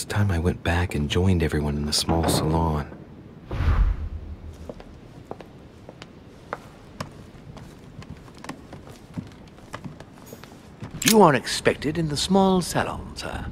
It's time I went back and joined everyone in the small salon. You are expected in the small salon, sir.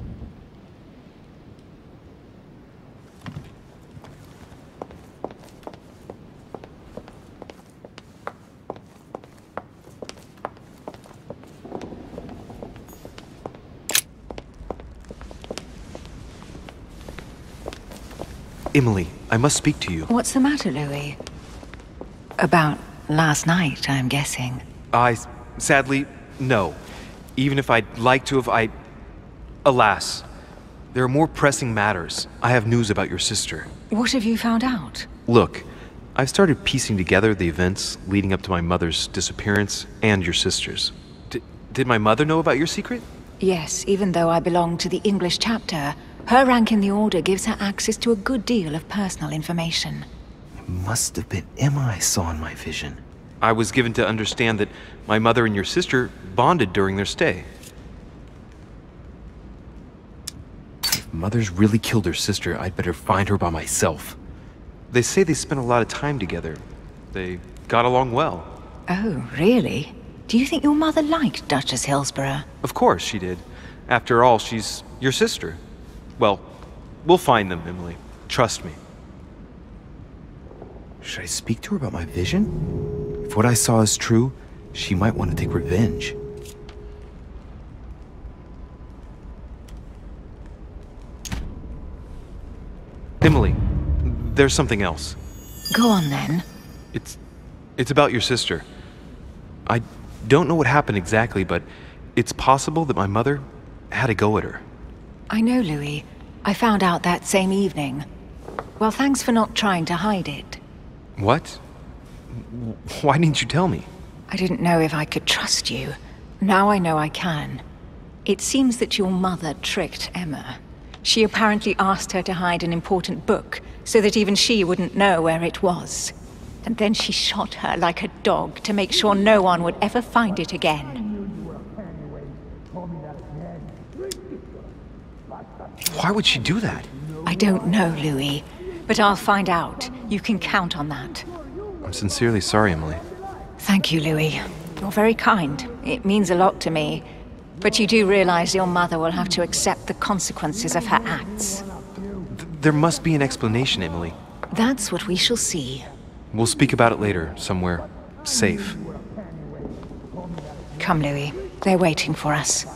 Emily, I must speak to you. What's the matter, Louis? About last night, I'm guessing. Sadly, no. Even if I'd like to have, alas, there are more pressing matters. I have news about your sister. What have you found out? Look, I've started piecing together the events leading up to my mother's disappearance and your sister's. Did my mother know about your secret? Yes, even though I belong to the English chapter, her rank in the Order gives her access to a good deal of personal information. It must have been Emma I saw in my vision. I was given to understand that my mother and your sister bonded during their stay. If Mother's really killed her sister, I'd better find her by myself. They say they spent a lot of time together. They got along well. Oh, really? Do you think your mother liked Duchess Hillsborough? Of course she did. After all, she's your sister. Well, we'll find them, Emily. Trust me. Should I speak to her about my vision? If what I saw is true, she might want to take revenge. Emily, there's something else. Go on, then. It's about your sister. I don't know what happened exactly, but it's possible that my mother had a go at her. I know, Louis. I found out that same evening. Well, thanks for not trying to hide it. What? Why didn't you tell me? I didn't know if I could trust you. Now I know I can. It seems that your mother tricked Emma. She apparently asked her to hide an important book, so that even she wouldn't know where it was. And then she shot her like a dog to make sure no one would ever find it again. Why would she do that? I don't know, Louis. But I'll find out. You can count on that. I'm sincerely sorry, Emily. Thank you, Louis. You're very kind. It means a lot to me. But you do realize your mother will have to accept the consequences of her acts. There must be an explanation, Emily. That's what we shall see. We'll speak about it later, somewhere safe. Come, Louis. They're waiting for us.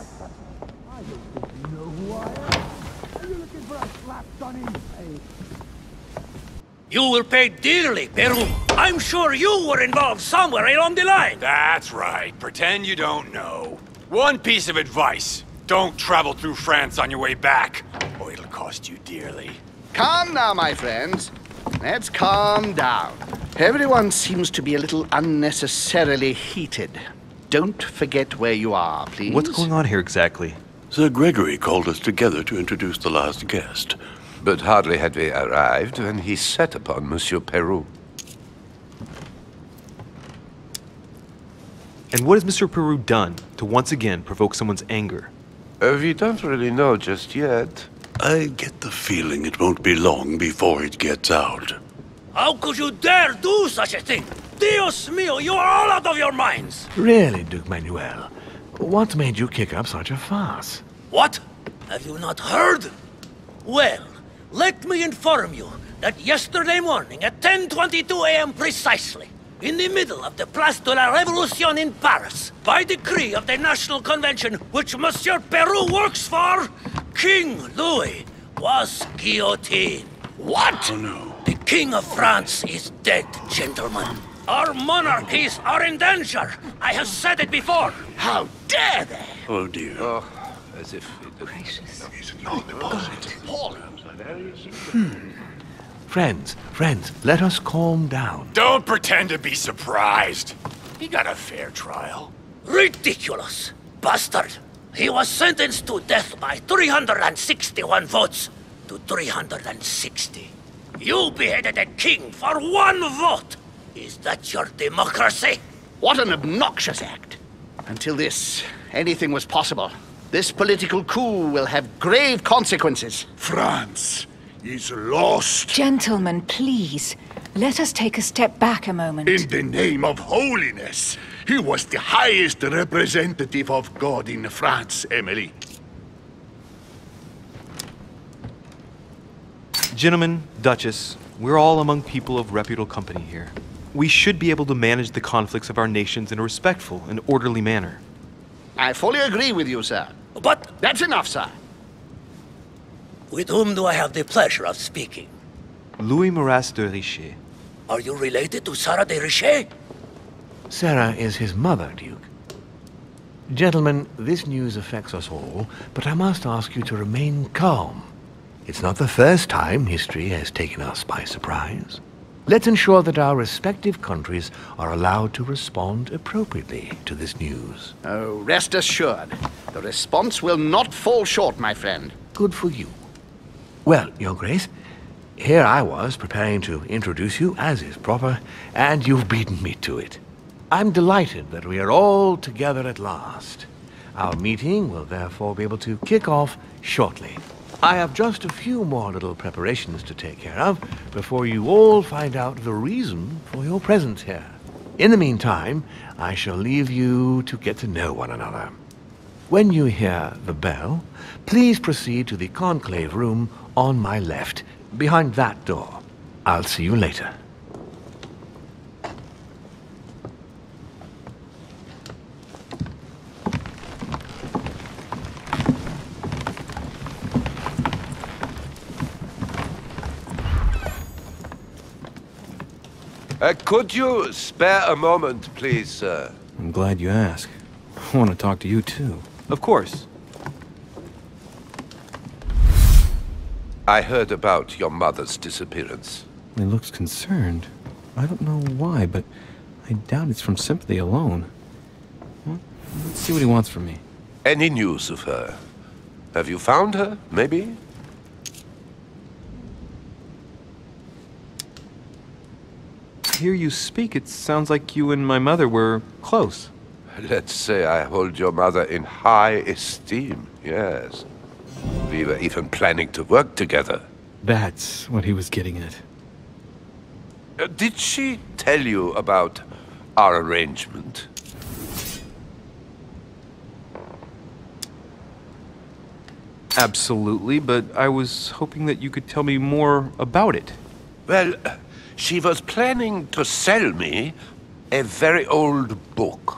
You will pay dearly, Peru. I'm sure you were involved somewhere along the line. That's right. Pretend you don't know. One piece of advice. Don't travel through France on your way back, or it'll cost you dearly. Calm now, my friends. Let's calm down. Everyone seems to be a little unnecessarily heated. Don't forget where you are, please. What's going on here exactly? Sir Gregory called us together to introduce the last guest. But hardly had we arrived when he set upon Monsieur Peru. And what has Mr. Peru done to once again provoke someone's anger? We don't really know just yet. I get the feeling it won't be long before it gets out. How could you dare do such a thing? Dios mío, you are all out of your minds! Really, Duke Manuel? What made you kick up such a fuss? What? Have you not heard? Well, let me inform you that yesterday morning at 10:22 a.m. precisely, in the middle of the Place de la Révolution in Paris, by decree of the National Convention which Monsieur Peru works for, King Louis was guillotined. What? Oh, no. The King of France is dead, gentlemen. Our monarchies are in danger. I have said it before. How dare they? Oh, dear. Oh, as if it... Gracious. Friends, let us calm down. Don't pretend to be surprised. He got a fair trial. Ridiculous. Bastard. He was sentenced to death by 361 votes to 360. You beheaded a king for one vote. Is that your democracy? What an obnoxious act. Until this, anything was possible. This political coup will have grave consequences. France is lost. Gentlemen, please. Let us take a step back a moment. In the name of holiness. He was the highest representative of God in France, Emily. Gentlemen, Duchess, we're all among people of reputable company here. We should be able to manage the conflicts of our nations in a respectful and orderly manner. I fully agree with you, sir. But That's enough, sir. with whom do I have the pleasure of speaking? Louis Maras de Richet. Are you related to Sarah de Richet? Sarah is his mother, Duke. Gentlemen, this news affects us all, but I must ask you to remain calm. It's not the first time history has taken us by surprise. Let's ensure that our respective countries are allowed to respond appropriately to this news. Oh, rest assured. The response will not fall short, my friend. Good for you. Well, Your Grace, here I was preparing to introduce you as is proper, and you've beaten me to it. I'm delighted that we are all together at last. Our meeting will therefore be able to kick off shortly. I have just a few more little preparations to take care of before you all find out the reason for your presence here. In the meantime, I shall leave you to get to know one another. When you hear the bell, please proceed to the conclave room on my left, behind that door. I'll see you later. Could you spare a moment, please, sir? I'm glad you asked. I want to talk to you, too. Of course. I heard about your mother's disappearance. He looks concerned. I don't know why, but I doubt it's from sympathy alone. Well, let's see what he wants from me. Any news of her? Have you found her, maybe? Hear you speak, it sounds like you and my mother were close. Let's say I hold your mother in high esteem, yes. We were even planning to work together. That's what he was getting at. Did she tell you about our arrangement? Absolutely, but I was hoping that you could tell me more about it. Well, she was planning to sell me a very old book.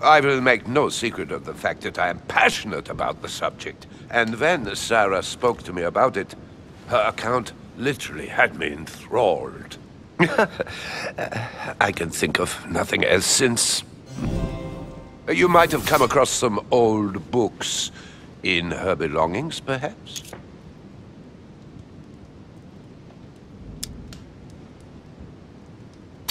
I will make no secret of the fact that I am passionate about the subject. And when Sarah spoke to me about it, her account literally had me enthralled. I can think of nothing else since. You might have come across some old books in her belongings, perhaps?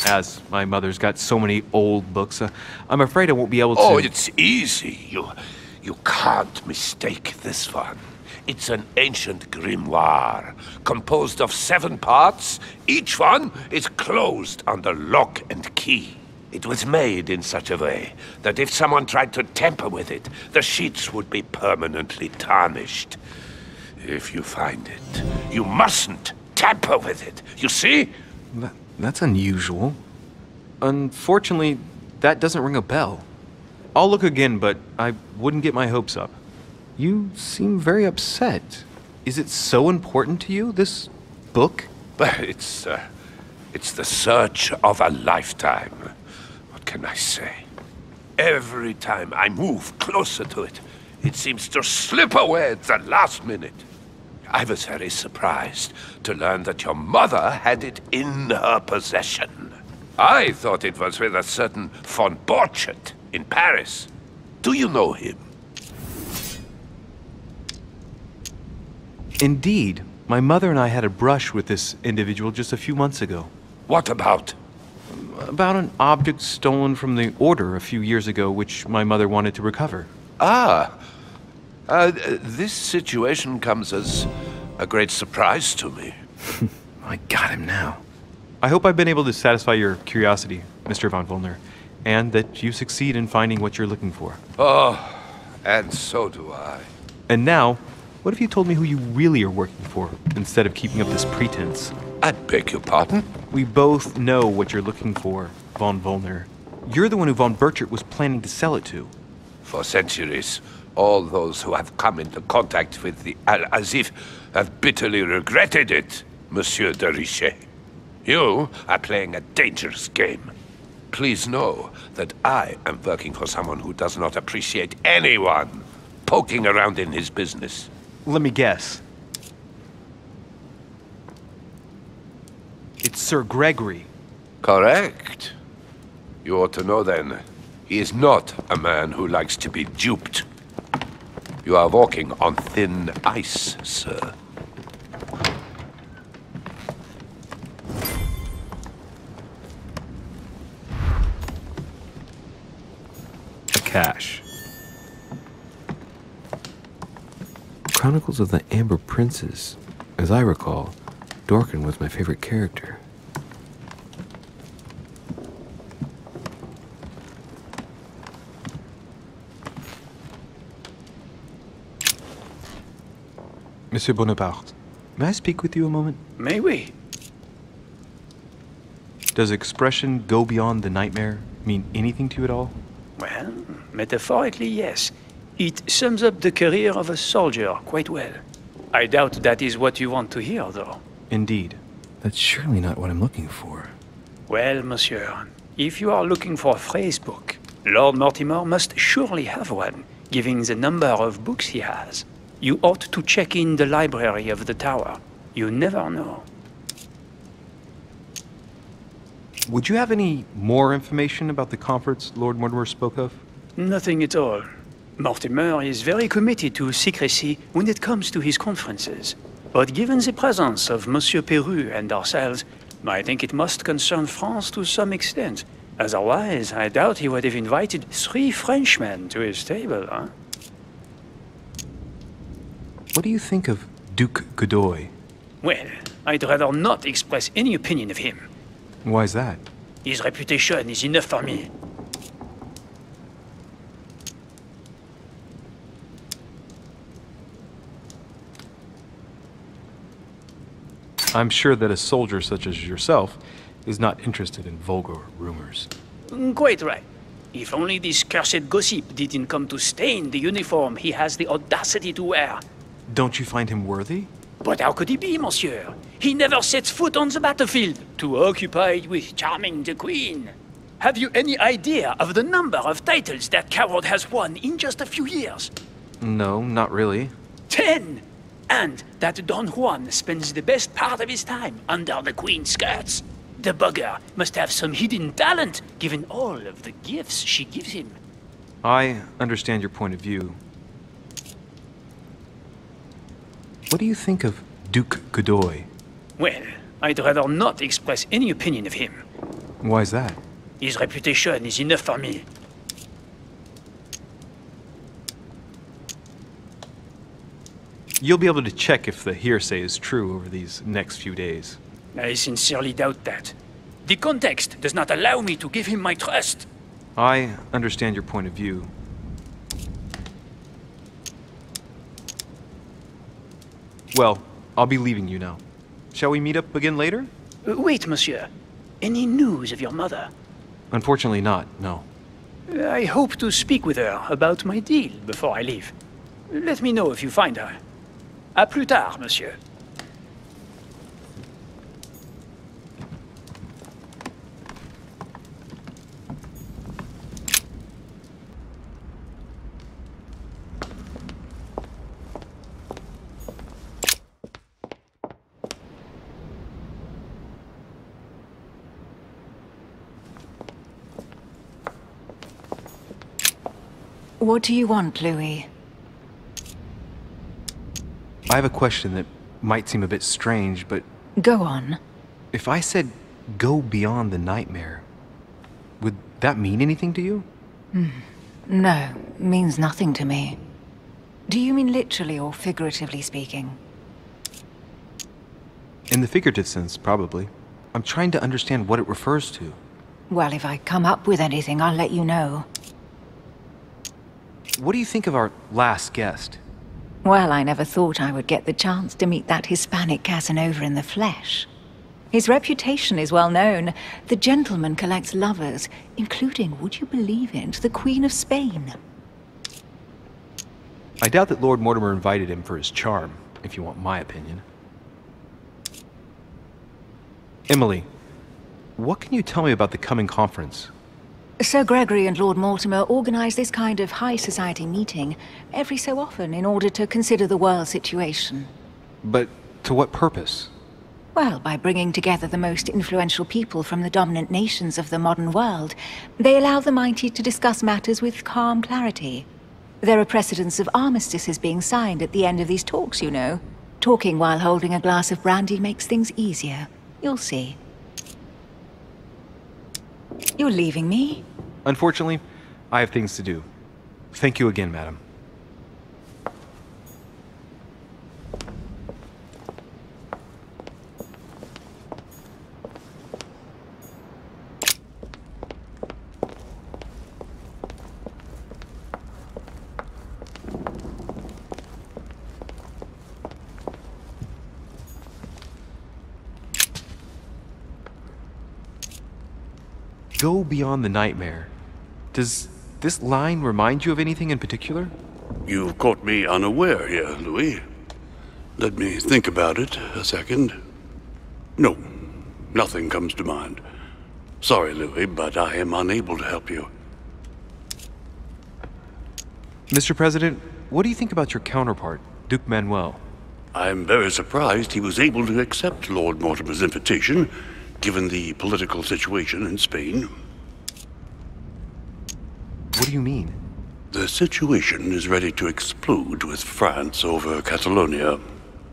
As my mother's got so many old books, I'm afraid I won't be able to... Oh, it's easy. You can't mistake this one. It's an ancient grimoire, composed of 7 parts. Each one is closed under lock and key. It was made in such a way that if someone tried to tamper with it, the sheets would be permanently tarnished. If you find it, you mustn't tamper with it. You see? That's unusual. Unfortunately, that doesn't ring a bell. I'll look again, but I wouldn't get my hopes up. You seem very upset. Is it so important to you, this book? It's the search of a lifetime. What can I say? Every time I move closer to it, it seems to slip away at the last minute. I was very surprised to learn that your mother had it in her possession. I thought it was with a certain von Borchet in Paris. Do you know him? Indeed. My mother and I had a brush with this individual just a few months ago. What about? About an object stolen from the Order a few years ago, which my mother wanted to recover. This situation comes as a great surprise to me. I got him now. I hope I've been able to satisfy your curiosity, Mr. von Volner, and that you succeed in finding what you're looking for. Oh, and so do I. And now, what if you told me who you really are working for, instead of keeping up this pretense? I beg your pardon? We both know what you're looking for, von Volner. You're the one who von Burchert was planning to sell it to. For centuries, all those who have come into contact with the Al-Azif have bitterly regretted it, Monsieur de Richet. You are playing a dangerous game. Please know that I am working for someone who does not appreciate anyone poking around in his business. Let me guess. It's Sir Gregory. Correct. You ought to know then, he is not a man who likes to be duped. You are walking on thin ice, sir. Cash. Chronicles of the Amber Princes. As I recall, Dorkin was my favorite character. Monsieur Bonaparte, may I speak with you a moment? May we? Does expression "go beyond the nightmare" mean anything to you at all? Well, metaphorically, yes. It sums up the career of a soldier quite well. I doubt that is what you want to hear, though. Indeed. That's surely not what I'm looking for. Well, monsieur, if you are looking for a phrase book, Lord Mortimer must surely have one, given the number of books he has. You ought to check in the library of the tower. You never know. Would you have any more information about the conference Lord Mortimer spoke of? Nothing at all. Mortimer is very committed to secrecy when it comes to his conferences. But given the presence of Monsieur Peru and ourselves, I think it must concern France to some extent. Otherwise, I doubt he would have invited 3 Frenchmen to his table, huh? What do you think of Duke Godoy? Well, I'd rather not express any opinion of him. Why is that? His reputation is enough for me. I'm sure that a soldier such as yourself is not interested in vulgar rumors. Quite right. If only this cursed gossip didn't come to stain the uniform he has the audacity to wear. Don't you find him worthy? But how could he be, monsieur? He never sets foot on the battlefield, too occupied with charming the queen. Have you any idea of the number of titles that coward has won in just a few years? No, not really. 10! And that Don Juan spends the best part of his time under the queen's skirts. The bugger must have some hidden talent, given all of the gifts she gives him. I understand your point of view. What do you think of Duke Godoy? Well, I'd rather not express any opinion of him. Why is that? His reputation is enough for me. You'll be able to check if the hearsay is true over these next few days. I sincerely doubt that. The context does not allow me to give him my trust. I understand your point of view. Well, I'll be leaving you now. Shall we meet up again later? Wait, monsieur. Any news of your mother? Unfortunately not, no. I hope to speak with her about my deal before I leave. Let me know if you find her. À plus tard, monsieur. What do you want, Louis? I have a question that might seem a bit strange, but Go on. if I said go beyond the nightmare, would that mean anything to you? No, means nothing to me. Do you mean literally or figuratively speaking? In the figurative sense, probably. I'm trying to understand what it refers to. Well, if I come up with anything, I'll let you know. What do you think of our last guest? Well, I never thought I would get the chance to meet that Hispanic Casanova in the flesh. His reputation is well known. The gentleman collects lovers, including, would you believe it, the Queen of Spain. I doubt that Lord Mortimer invited him for his charm, if you want my opinion. Emily, what can you tell me about the coming conference? Sir Gregory and Lord Mortimer organize this kind of high society meeting every so often in order to consider the world situation. But to what purpose? Well, by bringing together the most influential people from the dominant nations of the modern world, they allow the mighty to discuss matters with calm clarity. There are precedents of armistices being signed at the end of these talks, you know. Talking while holding a glass of brandy makes things easier. You'll see. You're leaving me? Unfortunately, I have things to do. Thank you again, madam. Go beyond the nightmare. Does this line remind you of anything in particular? You've caught me unaware here, Louis. Let me think about it a second. No, nothing comes to mind. Sorry, Louis, but I am unable to help you. Mr. President, what do you think about your counterpart, Duke Manuel? I'm very surprised he was able to accept Lord Mortimer's invitation, given the political situation in Spain. What do you mean? The situation is ready to explode with France over Catalonia.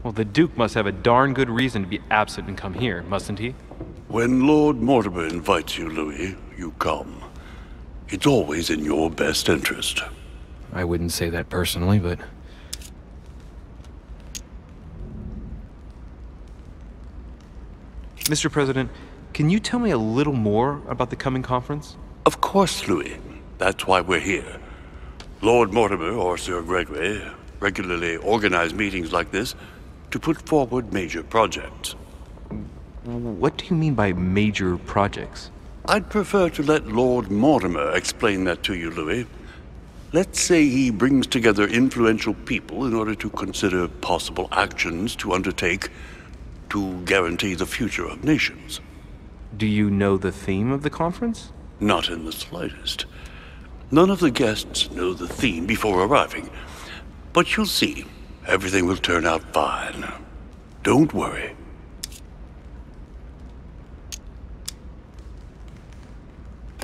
Well, the Duke must have a darn good reason to be absent and come here, mustn't he? When Lord Mortimer invites you, Louis, you come. It's always in your best interest. I wouldn't say that personally, but... Mr. President, can you tell me a little more about the coming conference? Of course, Louis. That's why we're here. Lord Mortimer or Sir Gregory regularly organize meetings like this to put forward major projects. What do you mean by major projects? I'd prefer to let Lord Mortimer explain that to you, Louis. Let's say he brings together influential people in order to consider possible actions to undertake to guarantee the future of nations. Do you know the theme of the conference? Not in the slightest. None of the guests know the theme before arriving. But you'll see, everything will turn out fine. Don't worry.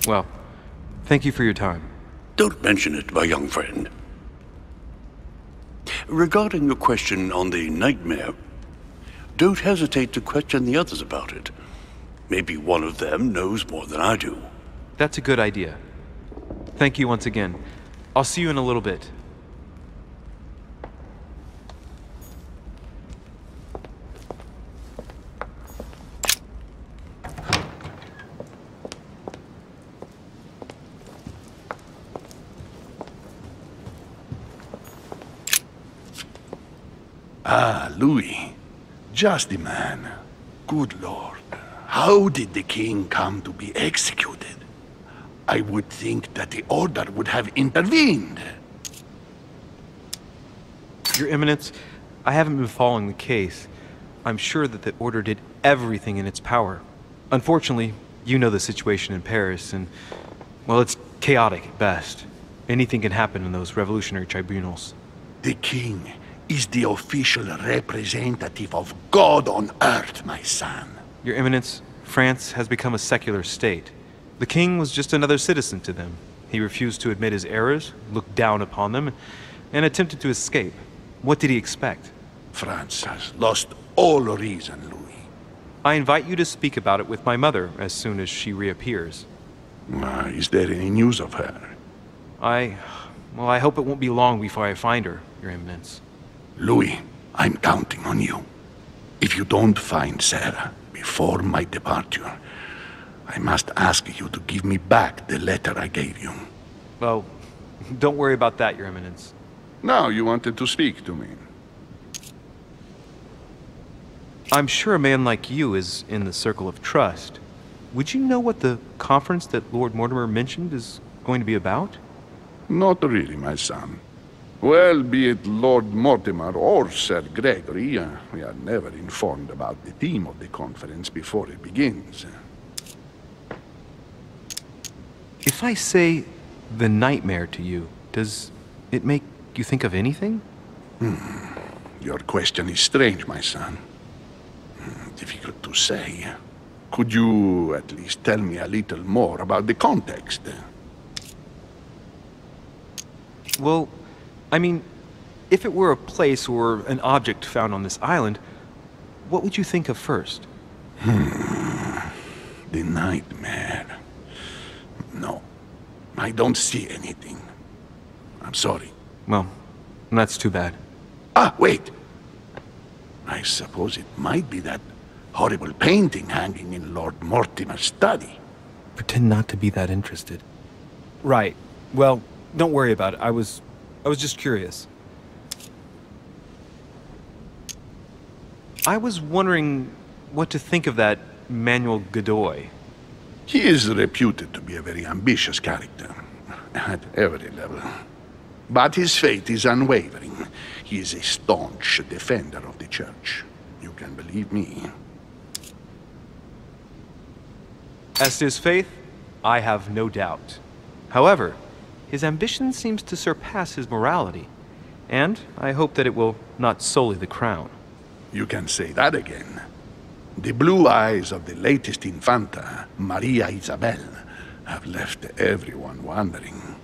Well, thank you for your time. Don't mention it, my young friend. Regarding your question on the nightmare, don't hesitate to question the others about it. Maybe one of them knows more than I do. That's a good idea. Thank you once again. I'll see you in a little bit. Ah, Louis. Just the man. Good Lord. How did the king come to be executed? I would think that the Order would have intervened. Your Eminence, I haven't been following the case. I'm sure that the Order did everything in its power. Unfortunately, you know the situation in Paris, and, well, it's chaotic at best. Anything can happen in those revolutionary tribunals. The king is the official representative of God on earth, my son. Your Eminence, France has become a secular state. The king was just another citizen to them. He refused to admit his errors, looked down upon them, and attempted to escape. What did he expect? France has lost all reason, Louis. I invite you to speak about it with my mother as soon as she reappears. Is there any news of her? Well, I hope it won't be long before I find her, Your Eminence. Louis, I'm counting on you. If you don't find Sarah before my departure, I must ask you to give me back the letter I gave you. Well, Don't worry about that, Your Eminence. Now you wanted to speak to me. I'm sure a man like you is in the circle of trust. Would you know what the conference that Lord Mortimer mentioned is going to be about? Not really, my son. Well, be it Lord Mortimer or Sir Gregory, we are never informed about the theme of the conference before it begins. If I say the nightmare to you, does it make you think of anything? Your question is strange, my son. Difficult to say. Could you at least tell me a little more about the context? Well, I mean, if it were a place or an object found on this island, what would you think of first? The nightmare. No, I don't see anything. I'm sorry. Well, that's too bad. Ah, wait! I suppose it might be that horrible painting hanging in Lord Mortimer's study. Pretend not to be that interested. Right. Well, don't worry about it. I was just curious. I was wondering what to think of that Manuel Godoy. He is reputed to be a very ambitious character, at every level. But his faith is unwavering. He is a staunch defender of the Church. You can believe me. As to his faith, I have no doubt. However, his ambition seems to surpass his morality, and I hope that it will not sully the crown. You can say that again. The blue eyes of the latest Infanta, Maria Isabel, have left everyone wondering.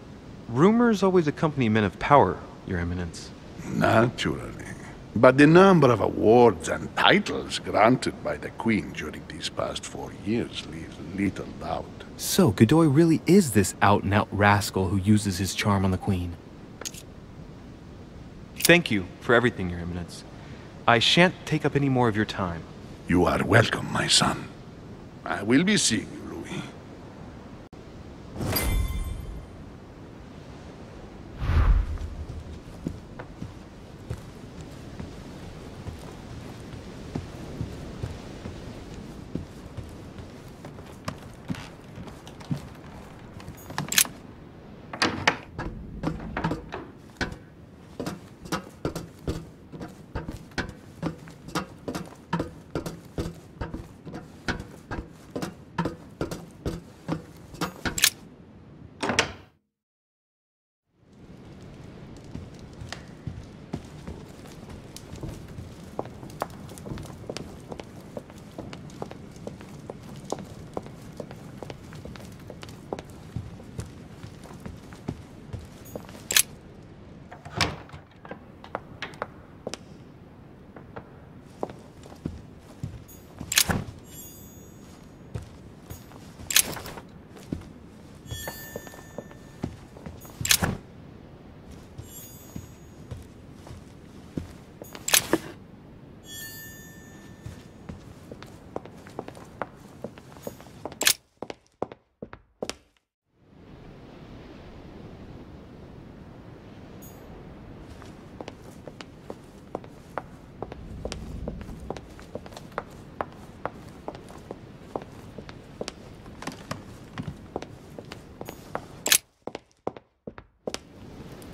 Rumors always accompany men of power, Your Eminence. Naturally. But the number of awards and titles granted by the Queen during these past 4 years leaves little doubt. So, Godoy really is this out-and-out rascal who uses his charm on the Queen. Thank you for everything, Your Eminence. I shan't take up any more of your time. You are welcome, my son. I will be seeing you, Louis.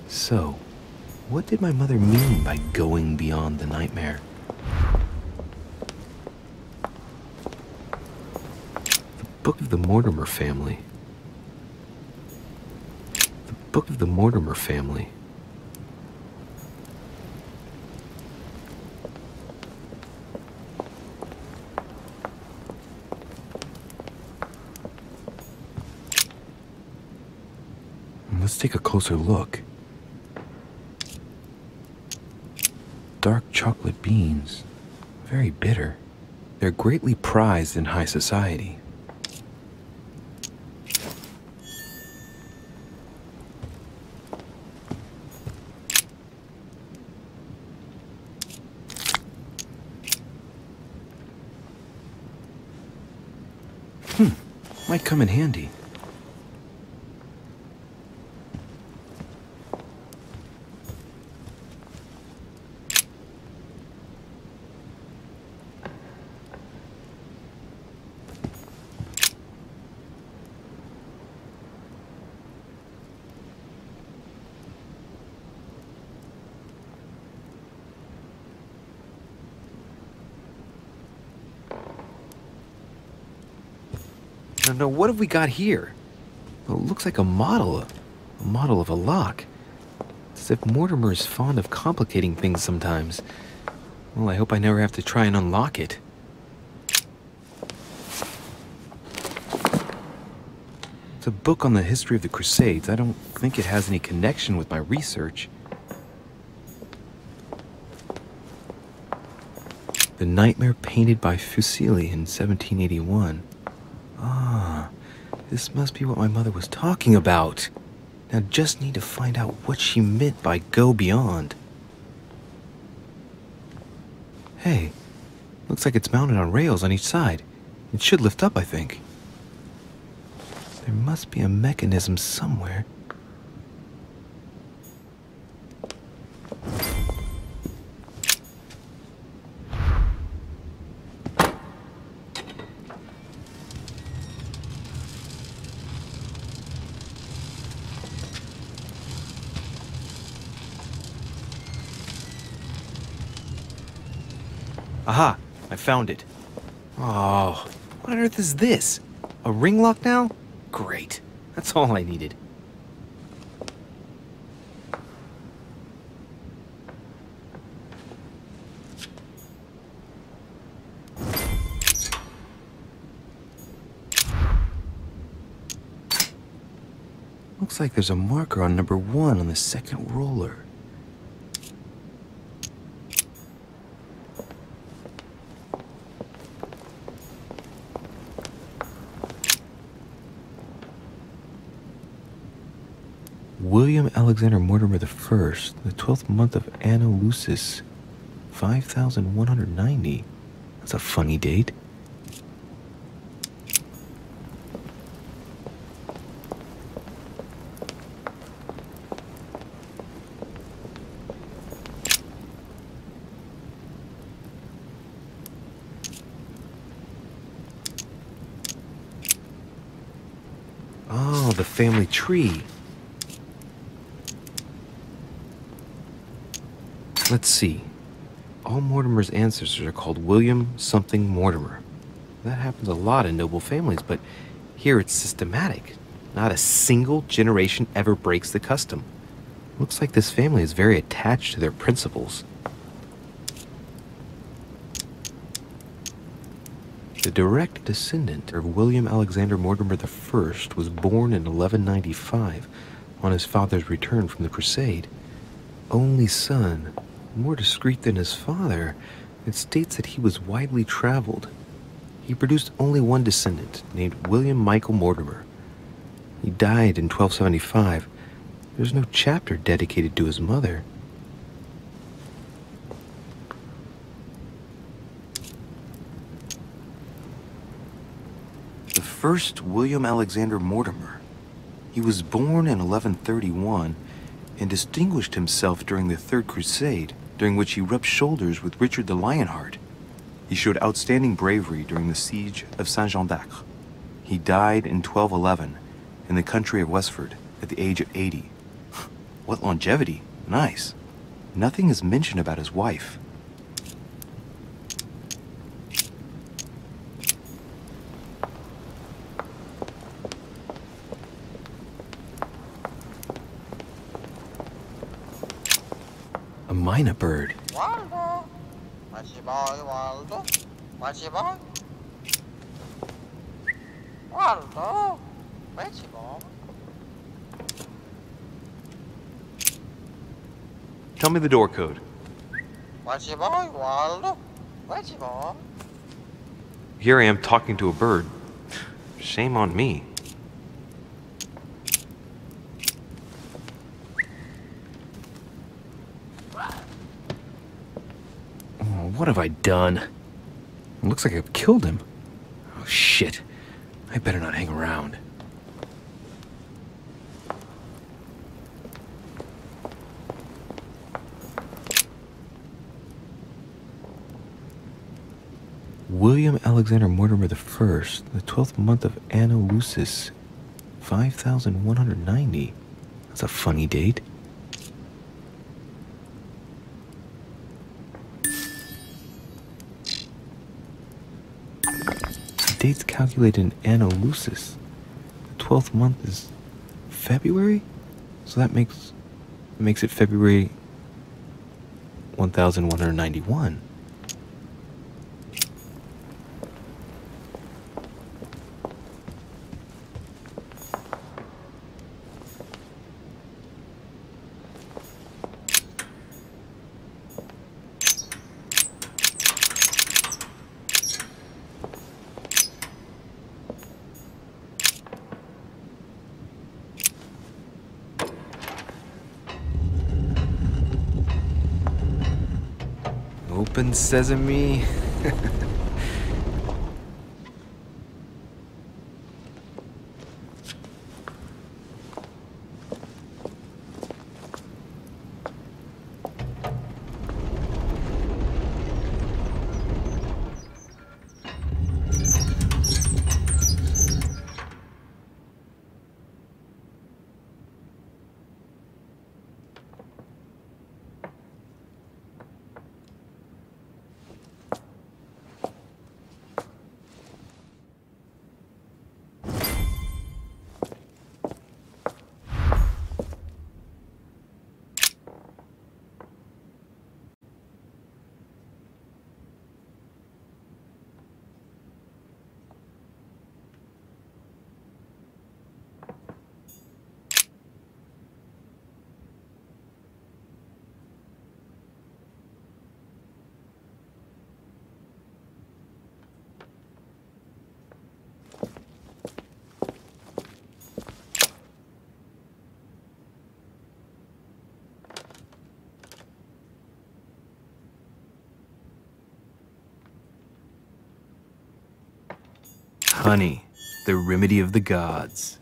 So, what did my mother mean by going beyond the nightmare? The Book of the Mortimer family. The Book of the Mortimer family. Let's take a closer look. Dark chocolate beans. Very bitter. They're greatly prized in high society. Might come in handy. No, what have we got here? Well, it looks like a model of a lock. It's as if Mortimer is fond of complicating things sometimes. Well, I hope I never have to try and unlock it. It's a book on the history of the Crusades. I don't think it has any connection with my research. The Nightmare painted by Fuseli in 1781. Ah, this must be what my mother was talking about. Now just need to find out what she meant by go beyond. Hey, looks like it's mounted on rails on each side. It should lift up, I think. There must be a mechanism somewhere. Aha! I found it. Oh, what on earth is this? A ring lock now? Great. That's all I needed. Looks like there's a marker on number 1 on the second roller. William Alexander Mortimer I, the 12th month of Anno Lucis, 5190. That's a funny date. Oh, the family tree. Let's see. All Mortimer's ancestors are called William something Mortimer. That happens a lot in noble families, but here it's systematic. Not a single generation ever breaks the custom. Looks like this family is very attached to their principles. The direct descendant of William Alexander Mortimer I was born in 1195 on his father's return from the crusade. Only son, more discreet than his father, it states that he was widely traveled. He produced only one descendant, named William Michael Mortimer. He died in 1275. There's no chapter dedicated to his mother. The first William Alexander Mortimer. He was born in 1131 and distinguished himself during the Third Crusade, during which he rubbed shoulders with Richard the Lionheart. He showed outstanding bravery during the siege of Saint-Jean d'Acre. He died in 1211 in the country of Westford at the age of 80. What longevity! Nice. Nothing is mentioned about his wife. A mynah bird. Waldo, what's your boy, Waldo? What's your boy? Waldo, what's your boy? Tell me the door code. What's your boy, Waldo? What's your boy? Here I am talking to a bird. Shame on me. What have I done? It looks like I've killed him. Oh, shit. I better not hang around. William Alexander Mortimer I, the 12th month of Anno Lucis, 5190. That's a funny date. date's calculated in Anno Lucis. The 12th month is February? So that makes it February 1191. Open sesame. Honey, the remedy of the gods.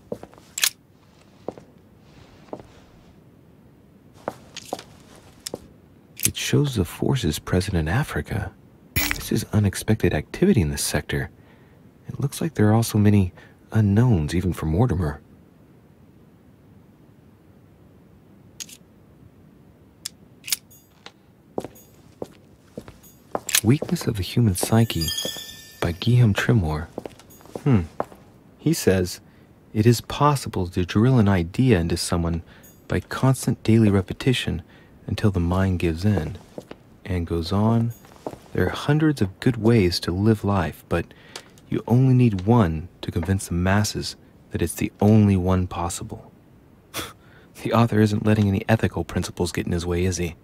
It shows the forces present in Africa. This is unexpected activity in this sector. It looks like there are also many unknowns, even for Mortimer. Weakness of the Human Psyche by Guillaume Tremor. He says, it is possible to drill an idea into someone by constant daily repetition until the mind gives in. And goes on, there are hundreds of good ways to live life, but you only need one to convince the masses that it's the only one possible. The author isn't letting any ethical principles get in his way, is he?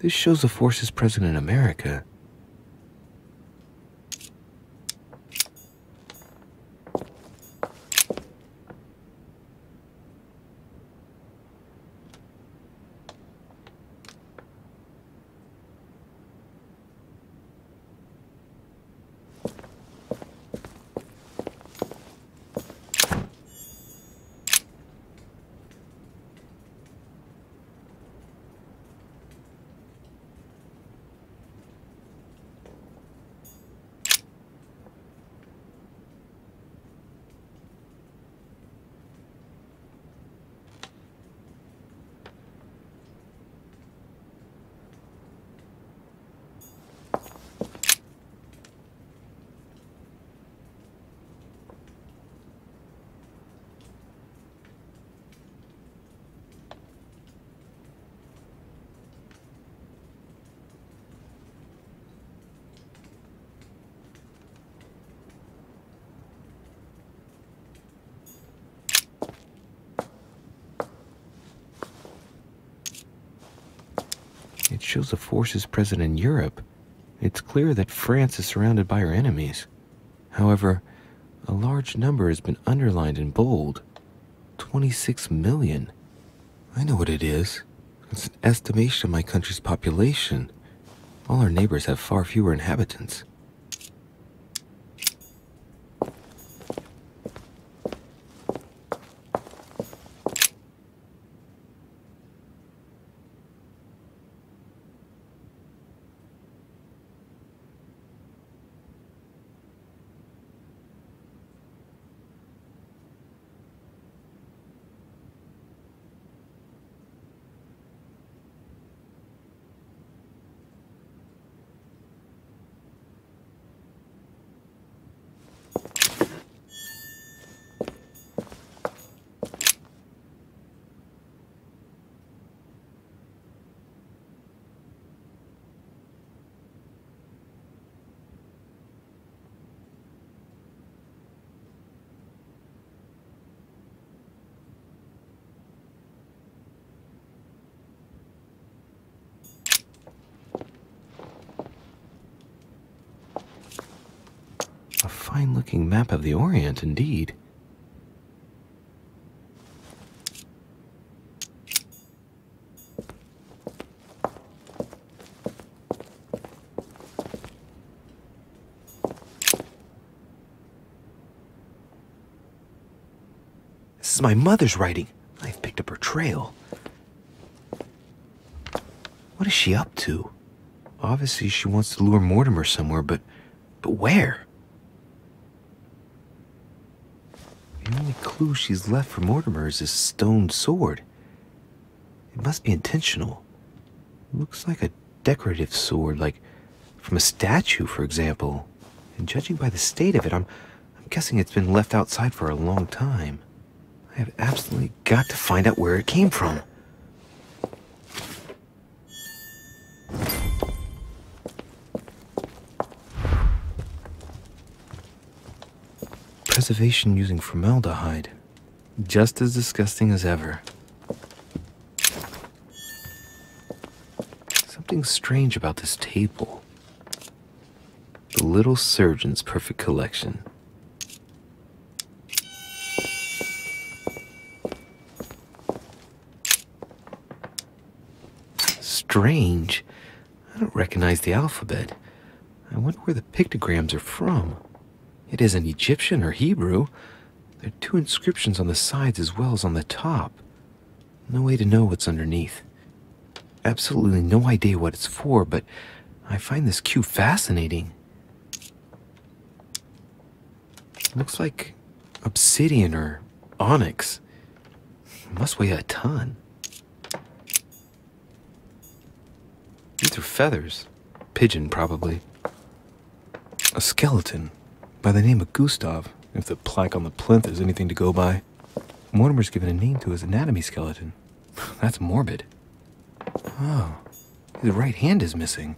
This shows the forces present in America. It shows the forces present in Europe. It's clear that France is surrounded by her enemies. However, a large number has been underlined in bold. 26 million. I know what it is. It's an estimation of my country's population. All our neighbors have far fewer inhabitants. Fine-looking map of the Orient, indeed. This is my mother's writing. I've picked up her trail. What is she up to? Obviously, she wants to lure Mortimer somewhere, but where? The only clue she's left for Mortimer is this stone sword. It must be intentional. It looks like a decorative sword, like from a statue, for example. And judging by the state of it, I'm guessing it's been left outside for a long time. I have absolutely got to find out where it came from. Preservation using formaldehyde. Just as disgusting as ever. Something strange about this table. The little surgeon's perfect collection. Strange. I don't recognize the alphabet. I wonder where the pictograms are from. It isn't Egyptian or Hebrew. There are two inscriptions on the sides as well as on the top. No way to know what's underneath. Absolutely no idea what it's for, but I find this cue fascinating. It looks like obsidian or onyx. It must weigh a ton. These are feathers. Pigeon, probably. A skeleton. By the name of Gustav, if the plaque on the plinth is anything to go by. Mortimer's given a name to his anatomy skeleton. That's morbid. Oh, his right hand is missing.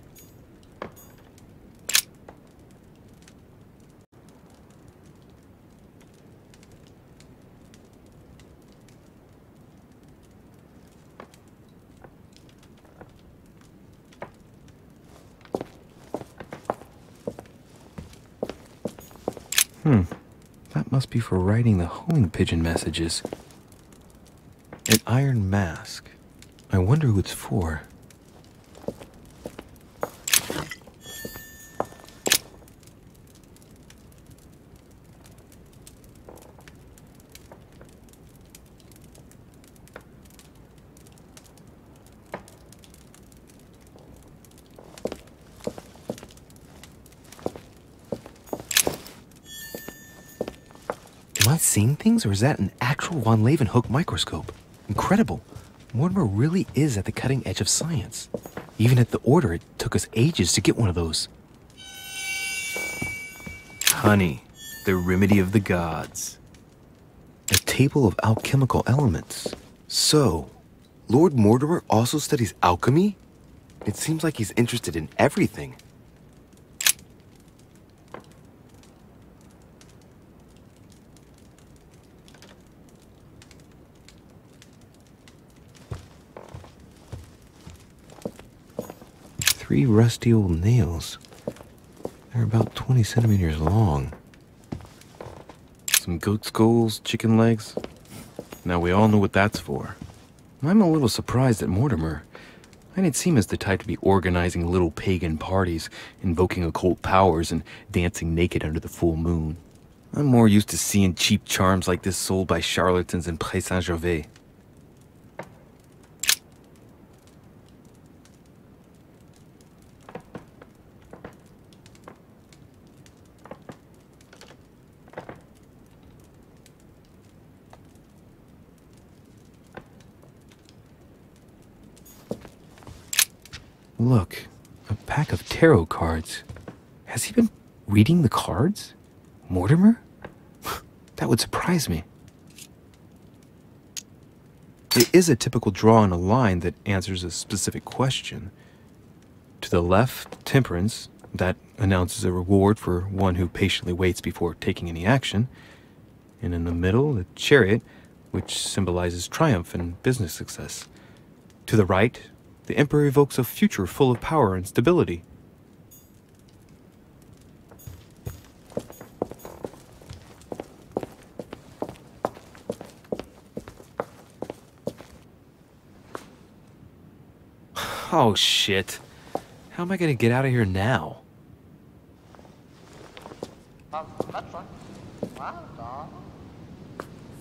That must be for writing the homing pigeon messages. An iron mask. I wonder who it's for. Am I seeing things, or is that an actual Von Leeuwenhoek microscope? Incredible. Mortimer really is at the cutting edge of science. Even at the Order, it took us ages to get one of those. Honey, the remedy of the gods. A table of alchemical elements. So, Lord Mortimer also studies alchemy? It seems like he's interested in everything. Three rusty old nails. They're about 20 centimeters long. Some goat skulls, chicken legs. Now we all know what that's for. I'm a little surprised at Mortimer. I didn't seem as the type to be organizing little pagan parties, invoking occult powers, and dancing naked under the full moon. I'm more used to seeing cheap charms like this sold by charlatans in Pré Saint-Gervais. Look, a pack of tarot cards. Has he been reading the cards? Mortimer? That would surprise me. It is a typical draw on a line that answers a specific question. To the left, temperance, that announces a reward for one who patiently waits before taking any action. And in the middle, the chariot, which symbolizes triumph and business success. To the right, the Emperor evokes a future full of power and stability. Oh, shit. How am I gonna get out of here now?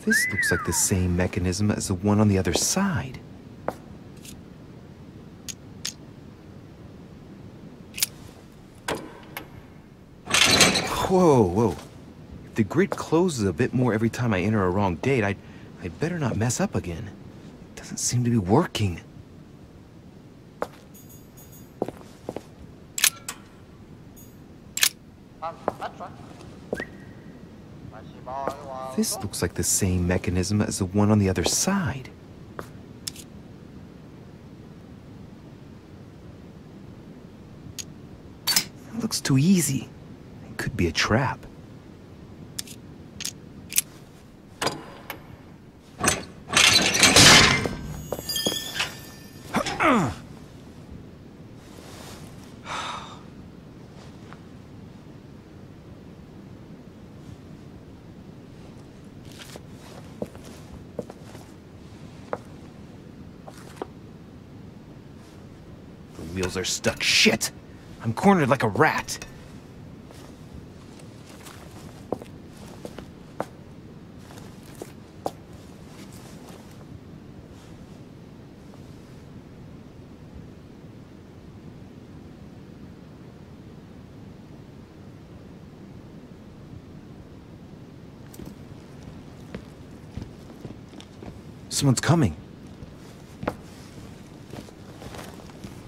This looks like the same mechanism as the one on the other side. Whoa, whoa. If the grid closes a bit more every time I enter a wrong date, I'd better not mess up again. It doesn't seem to be working. This looks like the same mechanism as the one on the other side. It looks too easy. It could be a trap. The wheels are stuck. Shit! I'm cornered like a rat. Someone's coming.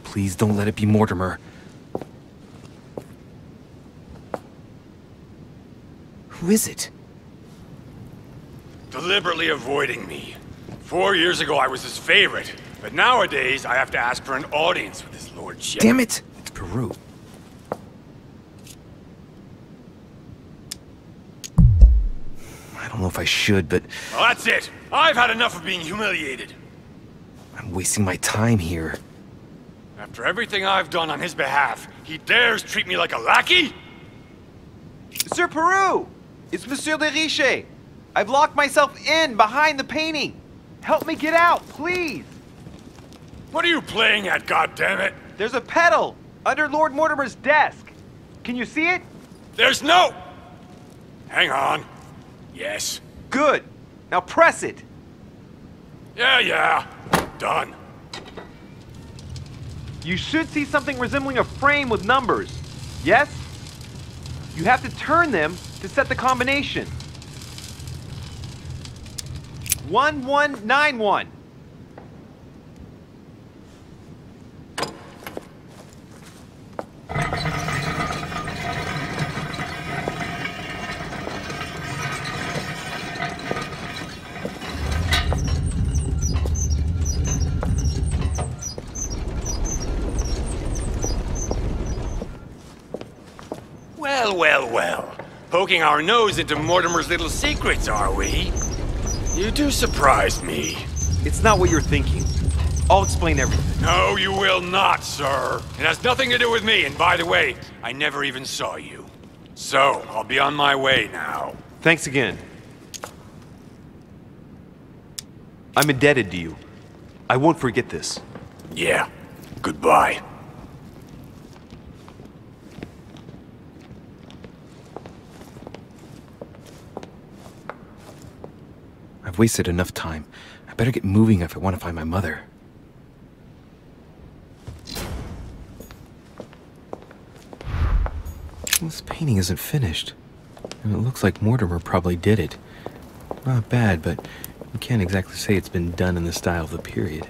Please don't let it be Mortimer. Who is it? Deliberately avoiding me. 4 years ago I was his favorite, but nowadays I have to ask for an audience with his lordship. Damn it! It's Peru. I don't know if I should, but... Well, that's it! I've had enough of being humiliated. I'm wasting my time here. After everything I've done on his behalf, he dares treat me like a lackey? Sir Peru! It's Monsieur de Riche! I've locked myself in behind the painting! Help me get out, please! What are you playing at, goddammit? There's a pedal under Lord Mortimer's desk. Can you see it? There's no... Hang on. Yes. Good. Now press it. Yeah. Done. You should see something resembling a frame with numbers. Yes? You have to turn them to set the combination. 1191. Well. Poking our nose into Mortimer's little secrets, are we? You do surprise me. It's not what you're thinking. I'll explain everything. No, you will not, sir. It has nothing to do with me, and by the way, I never even saw you. So, I'll be on my way now. Thanks again. I'm indebted to you. I won't forget this. Yeah. Goodbye. I've wasted enough time. I better get moving if I want to find my mother. This painting isn't finished. And it looks like Mortimer probably did it. Not bad, but you can't exactly say it's been done in the style of the period.